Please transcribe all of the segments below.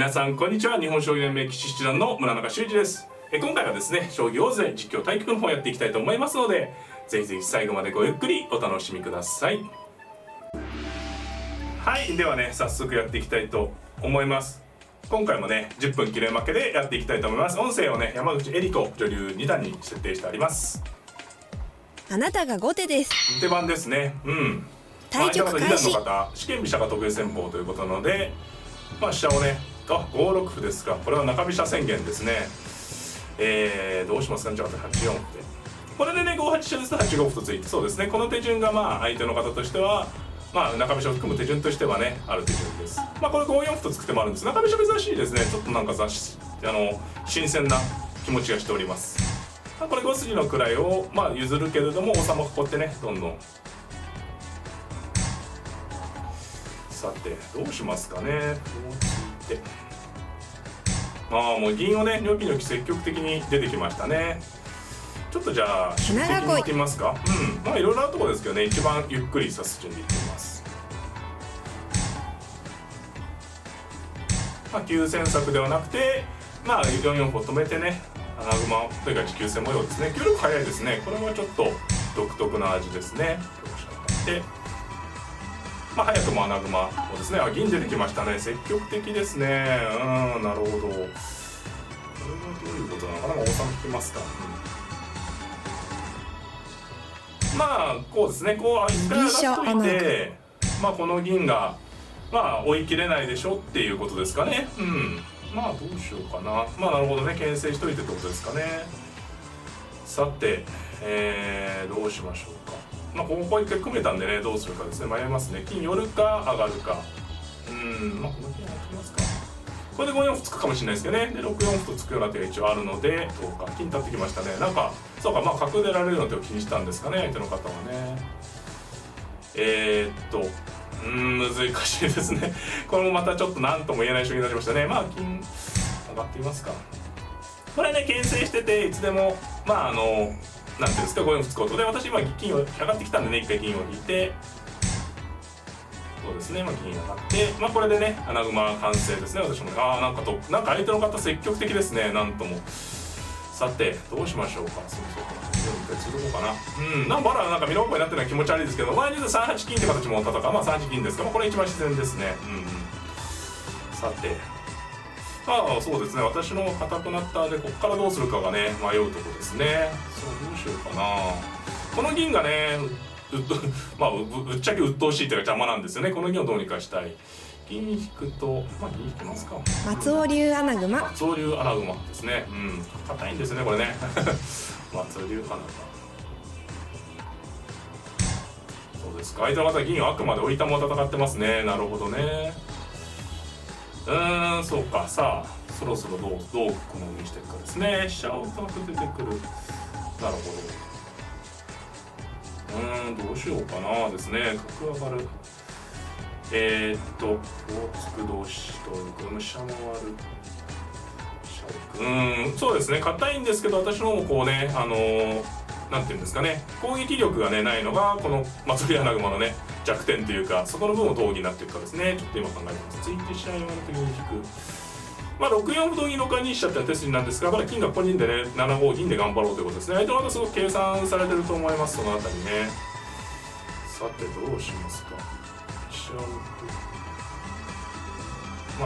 皆さんこんにちは。日本将棋連盟棋士七段の村中修司です。今回はですね、将棋大勢実況対局の方をやっていきたいと思いますので、ぜひぜひ最後までごゆっくりお楽しみください。はい、ではね、早速やっていきたいと思います。今回もね、10分切れ負けでやっていきたいと思います。音声をね、山口恵里子女流2段に設定してあります。あなたが後手です。手番ですね。対局開始。2段の方、試験飛車が得意戦法ということなので、飛車をね、5六歩ですか。これは中飛車宣言ですね。どうしますかね。じゃあ8四歩で。これでね、5八飛車ですと8五歩とついて、そうですね。この手順が相手の方としては、中飛車を含む手順としてはね、ある手順です。これ5四歩とつく手もあるんです。中飛車珍しいですね。ちょっとなんか新鮮な気持ちがしております。これ5筋の位を譲るけれども、王様ここってね、どんどん。さてどうしますかね。こうついて、もう銀をねニョキニョキ積極的に出てきましたね。ちょっとじゃあ出的にいってみますか。いろいろなところですけどね、一番ゆっくり指す順でいってみます。急戦策ではなくて4四歩を止めてね、穴熊というか持久戦模様ですね。9六早いですね。これはちょっと独特な味ですね。で早くも穴熊をですね。銀出てきましたね。積極的ですね。なるほど。これはどういうことなのかな。王様引きますか。こうですね。こう一回上がっといて、この銀が追い切れないでしょっていうことですかね。どうしようかな。なるほどね。牽制しといてってことですかね。さて、どうしましょうか。ここ一回組めたんでね、どうするかですね。迷いますね。金寄るか上がるか。この金上がってきますか。これで5四歩つくかもしれないですけどね。で6四歩とつくような手が一応あるので、どうか金立ってきましたね。そうか角出られるような手を気にしたんですかね、相手の方はね。難しいですね。これもまたちょっと何とも言えない将棋になりましたね。金上がってみますか。これね、牽制してていつでもなんていうんですか、5四歩つくことで、私今金を上がってきたんでね、一回銀を引いて、そうですね、銀上がって、これでね、穴熊完成ですね。私もなんか相手の方積極的ですね、なんとも。さてどうしましょうか。そう一回ついとこうかな。まだなんかミロンコになってるのは気持ち悪いですけど、実は3八金って形も戦う。3八金ですか。これ一番自然ですね。さてそうですね、私の硬くなったでここからどうするかがね迷うところですね。どうしようかな。この銀がねぶっちゃけ鬱陶しいというか邪魔なんですよね。この銀をどうにかしたい。銀引くと銀引きますか。松尾流穴熊。松尾流穴熊ですね。硬いんですねこれね。松尾流穴熊。そうですか。相手の方は銀をあくまで置いたまま戦ってますね。なるほどね。そうか。さあそろそろどうこのようにしていくかですね。飛車をうまく出てくる。なるほど。どうしようかなですね。角上がる。こうつく同士と飛車回る。そうですね。硬いんですけど、私の方もこうねなんていうんですかね、攻撃力がねないのがこの松尾穴熊のね弱点というか、そこの分をどう補っていくかですね。ちょっと今考えてます。ついて飛車を時に引く。6四歩同銀6回2飛車って手筋なんですが、金がここにいんでね、7五銀で頑張ろうということですね。相手の方すごく計算されてると思います。そのあたりね。さてどうしますか。飛車を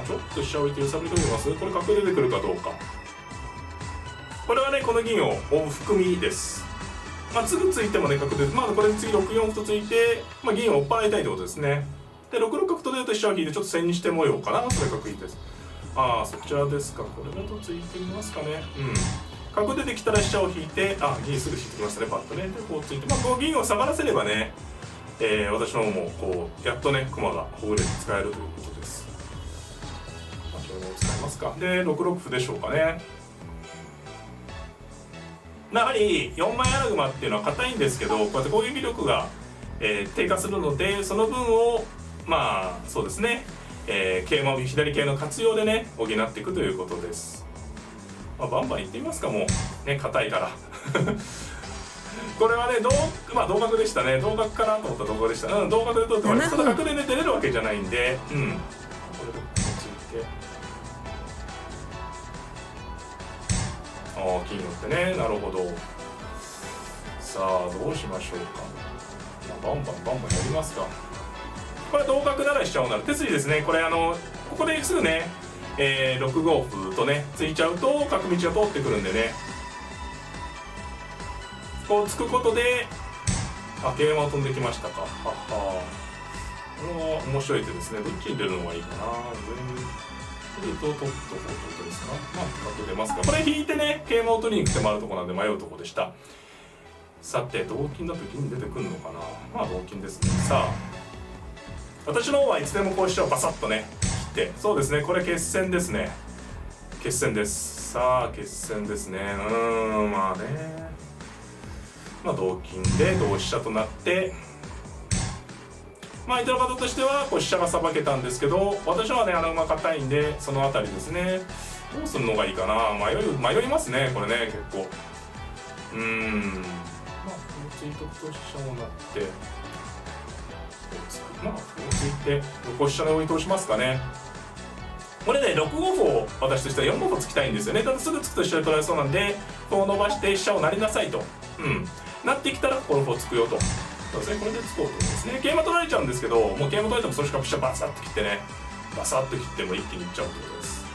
ちょっと飛車を置いて揺さぶりときます。これ角出てくるかどうか。これはねこの銀を追う含みです。すぐついてもね角でこれ次6四歩とついて、銀を追っ払いたいってことですね。で6六角と出ると飛車を引いてちょっと千にしてもようかな。それ角引いてです。そちらですか。これだとついてみますかね。角出てきたら飛車を引いて、銀すぐ引いてきましたね。パッとね。でこうついてこう銀を下がらせればね、私の方もこうやっとね駒がほぐれて使えるということです。これを使いますか。で6六歩でしょうかね。やはり4枚穴熊っていうのは硬いんですけど、こうやって攻撃力が、低下するので、その分をそうですね、桂馬左桂の活用でね補っていくということです。バンバンいってみますか。もうね硬いからこれはね同角でしたね。同角かなと思った同角でした。同角で取ってもただ角でね出れるわけじゃないんで、これでこうついて金をってね。なるほど。さあどうしましょうか。バンバンやりますか。これ同角なら飛車を成る手筋ですね。これここですぐね、6五歩とね突いちゃうと角道が通ってくるんでね、こう突くことで桂馬を飛んできましたか。はは、これは面白い手ですね。どっちに出るのがいいかな。上に取ると取っとこうということですか。まあ角出ますか。これ引いてね桂馬を取りに行く手もあるところなんで迷うところでした。さて同金だと銀出てくるのかな。まあ同金ですね。さあ私の方はいつでもこう飛車をバサッとね切って、そうですね、これ決戦ですね。決戦です。さあ決戦ですね。まあね、まあ同金で同飛車となって、まあ相手の方としてはこう飛車がさばけたんですけど、私はね馬硬いんでその辺りですね、どうするのがいいかな。迷いますねこれね結構。まあこのついとくと飛車をなって、まあこうついて横飛車で追い通しますかね。これね6五歩を私としては4五歩突きたいんですよね。ただすぐ突くと飛車で取られそうなんで、こう伸ばして飛車を成りなさいと、なってきたらこの歩を突くよと。そうですね、これで突こうとですね。桂馬取られちゃうんですけど、もう桂馬取られてもそれしか飛車バサッと切ってね、バサッと切っても一気にいっちゃうってことです。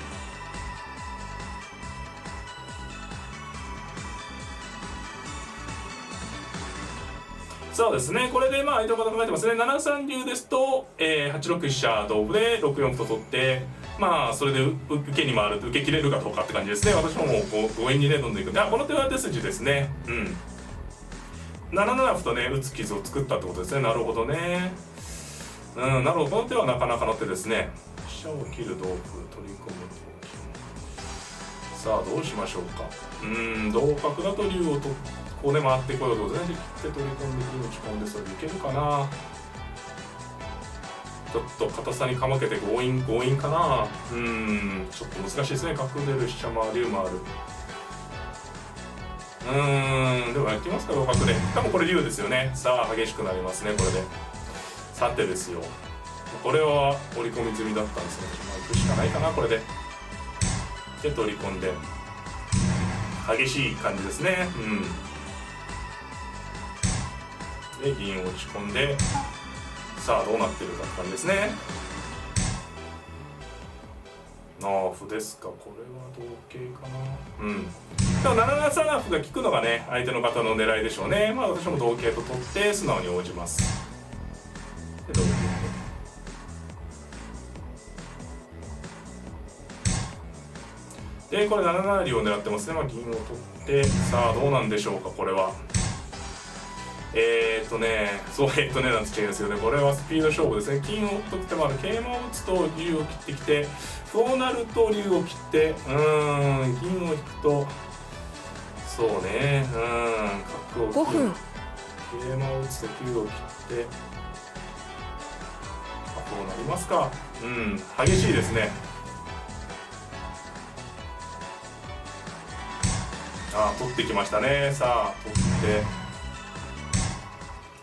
そうですね、これでまあ相手の方考えてますね。7三竜ですと、8六飛車同歩で6四歩と取って、まあそれで受けに回ると受け切れるかどうかって感じですね。私ももう強引にねどんどんいくんで、この手は手筋ですね。7七歩とね打つ傷を作ったってことですね。なるほどね。なるほど、この手はなかなかの手ですね。飛車を切る同歩取り込む同金。さあどうしましょうか。同角だと竜を取ってここで回ってこようと全然切って取り込んで銀打ち込んで、それでいけるかな。ちょっと硬さにかまけて強引かな。ちょっと難しいですね。角出る飛車回る竜回る。でもやってみますか同角で。多分これ竜ですよね。さあ激しくなりますねこれで。さてですよ、これは織り込み済みだったんですね。行くしかないかなこれで。で取り込んで激しい感じですね。で銀を打ち込んで、さあどうなってるかって感じですね。歩ですか。これは同桂かな。でも7七歩が効くのがね相手の方の狙いでしょうね。まあ私も同桂と取って素直に応じます。で同桂で、これ7七竜を狙ってますね。まあ銀を取って、さあどうなんでしょうかこれは。そうなんつっちゃうんですよね。これはスピード勝負ですね。金を取ってもある。桂馬を打つと竜を切ってきて、そうなると竜を切って、銀を引くと、そうね、角を5分。桂馬を打つと竜を切って、こうなりますか。激しいですね。取ってきましたね。さあ取って。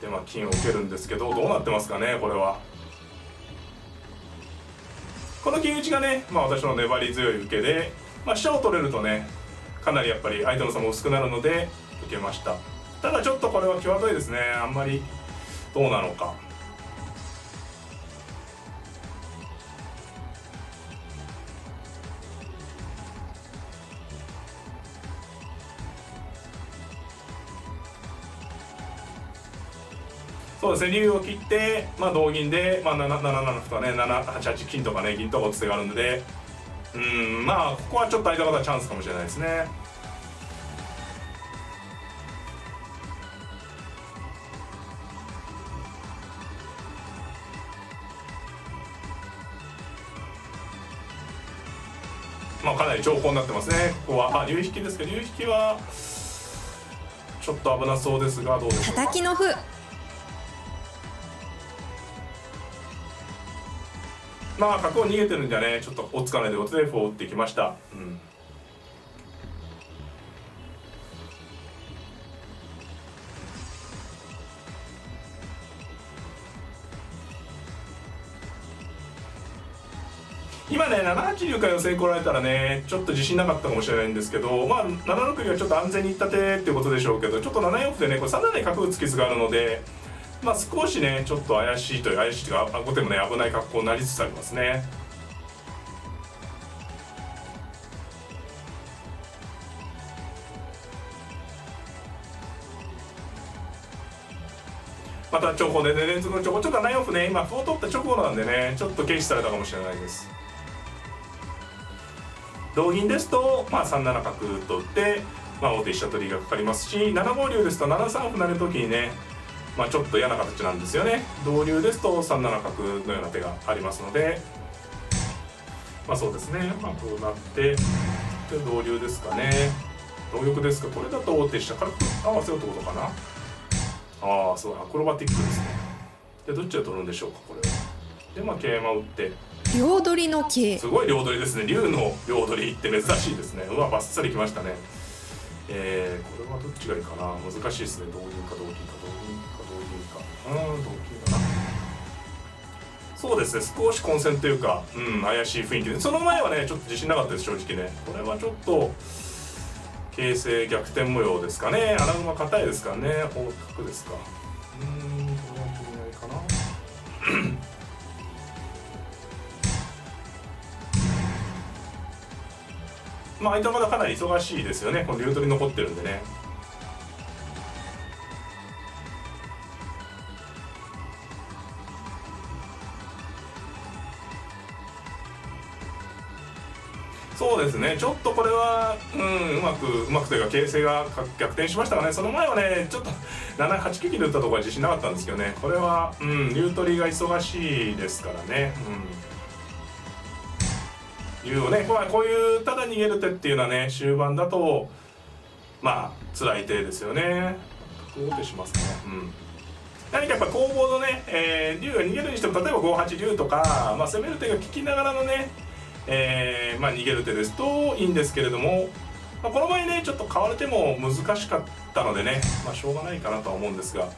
で金を受けるんですけど、どうなってますかねこれは。この金打ちがね、私の粘り強い受けで、飛車を取れるとねかなりやっぱり相手の差も薄くなるので受けました。ただちょっとこれは際どいですね。あんまりどうなのか。そうですね、竜を切って、同銀で、7七歩とかね、8八金とかね、銀とか打つ手があるので、ここはちょっと相手方はチャンスかもしれないですね。かなり長考になってますね。ここは竜引きですけど、竜引きはちょっと危なそうですが、どうでしょうか。叩きの歩。角を逃げてるんじゃね、ちょっと追っつかないでことで歩を打ってきました。今ね780から予選来られたらねちょっと自信なかったかもしれないんですけど、まあ760はちょっと安全にいったてっていうことでしょうけど、ちょっと7四歩でねこれ3七に角打つ傷があるので、まあ少しねちょっと怪しいというか後手もね危ない格好になりつつありますね。また長考でね連続の長考、ちょっと7四歩ね今歩を取った直後なんでねちょっと軽視されたかもしれないです。同銀ですと、まあ、3七角と打って、まあ、王手飛車取りがかかりますし、7五竜ですと7三歩成る時にね、まあ、ちょっと嫌な形なんですよね。同竜ですと3七角のような手がありますので、まあそうですね、まあ、こうなってで同竜ですかね、同玉ですか。これだと王手飛車軽く合わせようってことかな。ああそうだ、アクロバティックですね。でどっちで取るんでしょうかこれは。でまあ桂馬打って、両取りの桂。すごい両取りですね。竜の両取りって珍しいですね。うわバッサリきましたね。これはどっちがいいかな。難しいですね。同銀か同銀か同銀か同銀か。同金かな。そうですね、少し混戦というか、怪しい雰囲気で、その前はねちょっと自信なかったです正直ね。これはちょっと形勢逆転模様ですかね。穴熊硬いですからね。方角ですか。これは気になるかな。まあ相手はまだかなり忙しいですよね。この竜取り残ってるんでね。そうですね、ちょっとこれは、うまくというか形勢が逆転しましたかね。その前はねちょっと7八撃で打ったところは自信なかったんですけどね。これは、竜取りが忙しいですからね。竜をね、こういうただ逃げる手っていうのはね終盤だとまあ辛い手ですよね。角王手しますね。何かやっぱ攻防のね、竜が逃げるにしても例えば5八竜とか、まあ、攻める手が効きながらのねまあ逃げる手ですといいんですけれども、まあ、この場合ねちょっと変わる手も難しかったのでね、まあしょうがないかなとは思うんですが、やっ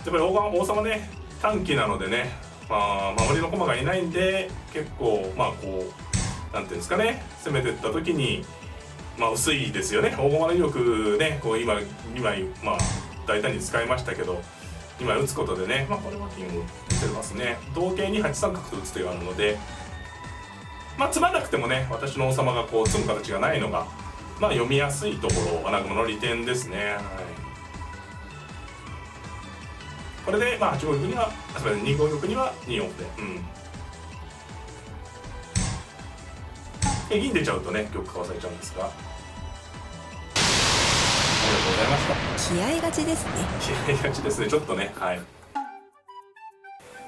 ぱり王様ね短期なのでね、まあ守りの駒がいないんで結構まあこうなんていうんですかね、攻めていった時にまあ薄いですよね。大駒の威力ねこう今2枚まあ大胆に使いましたけど、今打つことでね、まあこれは金を打てますね。同桂に8三角と打つ手があるので、まあ詰まなくてもね私の王様がこう詰む形がないのがまあ読みやすいところ、穴熊の利点ですね。はい、これでまあ8五玉には2五玉には2四歩で、銀出ちゃうとね玉かわされちゃうんですが。ありがとうございました。気合い勝ちですね。気合い勝ちですね。ちょっとね、はい。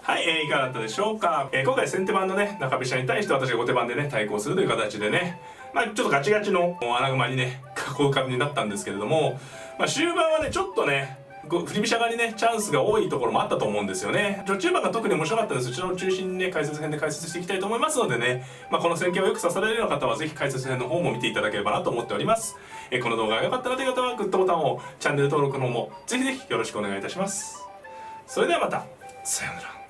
はい、いかがだったでしょうか。今回先手番のね中飛車に対して私が後手番でね対抗するという形でね、まあちょっとガチガチの穴熊にね囲う感じになったんですけれども、まあ終盤はねちょっとね振り飛車側にねチャンスが多いところもあったと思うんですよね。序中盤が特に面白かったので、そちらを中心にね解説編で解説していきたいと思いますのでね、まあ、この戦型をよく指されるような方はぜひ解説編の方も見ていただければなと思っております。この動画が良かったなという方はグッドボタンを、チャンネル登録の方もぜひぜひよろしくお願いいたします。それではまた、さようなら。